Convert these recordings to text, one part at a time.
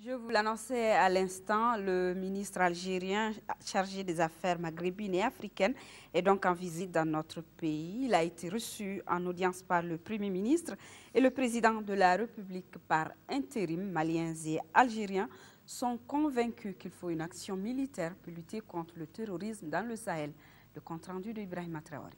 Je vous l'annonçais à l'instant, le ministre algérien chargé des affaires maghrébines et africaines est donc en visite dans notre pays. Il a été reçu en audience par le Premier ministre et le président de la République par intérim. Maliens et Algériens sont convaincus qu'il faut une action militaire pour lutter contre le terrorisme dans le Sahel. Le compte-rendu d'Ibrahima Traoré.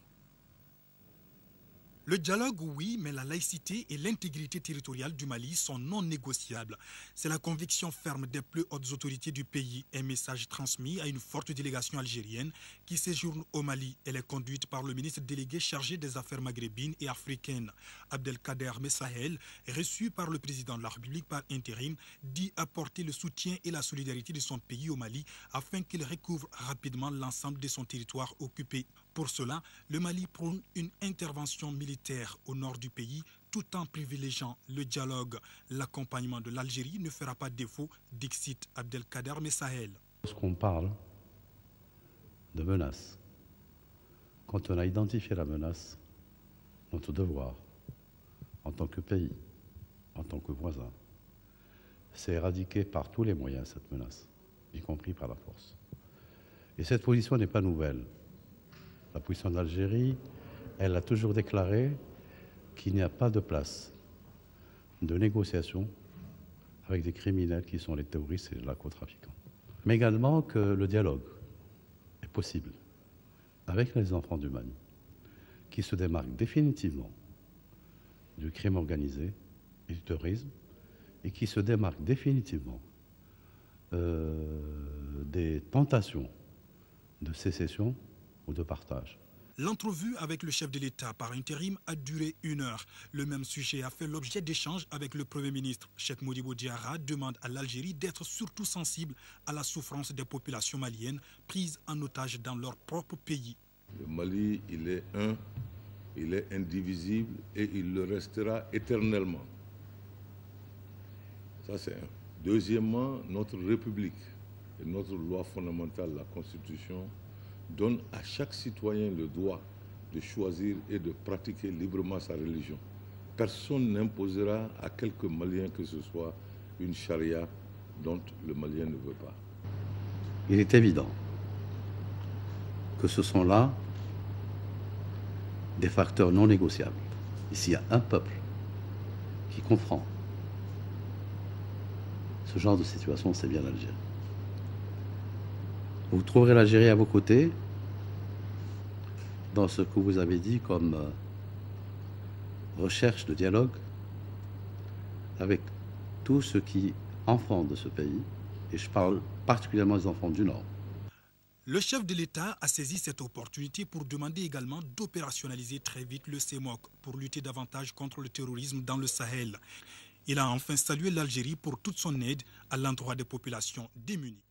Le dialogue, oui, mais la laïcité et l'intégrité territoriale du Mali sont non négociables. C'est la conviction ferme des plus hautes autorités du pays. Un message transmis à une forte délégation algérienne qui séjourne au Mali. Elle est conduite par le ministre délégué chargé des affaires maghrébines et africaines. Abdelkader Messahel, reçu par le président de la République par intérim, dit apporter le soutien et la solidarité de son pays au Mali afin qu'il recouvre rapidement l'ensemble de son territoire occupé. Pour cela, le Mali prône une intervention militaire au nord du pays tout en privilégiant le dialogue. L'accompagnement de l'Algérie ne fera pas défaut, dixit Abdelkader Messahel. Lorsqu'on parle de menace, quand on a identifié la menace, notre devoir, en tant que pays, en tant que voisin, c'est éradiquer par tous les moyens cette menace, y compris par la force. Et cette position n'est pas nouvelle. La position d'Algérie, elle a toujours déclaré qu'il n'y a pas de place de négociation avec des criminels qui sont les terroristes et les narcotrafiquants. Mais également que le dialogue est possible avec les enfants du Mali, qui se démarquent définitivement du crime organisé et du terrorisme, et qui se démarquent définitivement des tentations de sécession ou de partage. L'entrevue avec le chef de l'État par intérim a duré 1 heure. Le même sujet a fait l'objet d'échanges avec le Premier ministre. Cheikh Modibo Diarra demande à l'Algérie d'être surtout sensible à la souffrance des populations maliennes prises en otage dans leur propre pays. Le Mali, il est un, il est indivisible et il le restera éternellement. Ça, c'est un. Deuxièmement, notre République et notre loi fondamentale, la Constitution, donne à chaque citoyen le droit de choisir et de pratiquer librement sa religion. Personne n'imposera à quelque Malien que ce soit une charia dont le Malien ne veut pas. Il est évident que ce sont là des facteurs non négociables. Ici, il y a un peuple qui comprend ce genre de situation, c'est bien l'Algérie. Vous trouverez l'Algérie à vos côtés dans ce que vous avez dit comme recherche de dialogue avec tous ceux qui enfants de ce pays, et je parle particulièrement des enfants du Nord. Le chef de l'État a saisi cette opportunité pour demander également d'opérationnaliser très vite le CEMOC pour lutter davantage contre le terrorisme dans le Sahel. Il a enfin salué l'Algérie pour toute son aide à l'endroit des populations démunies.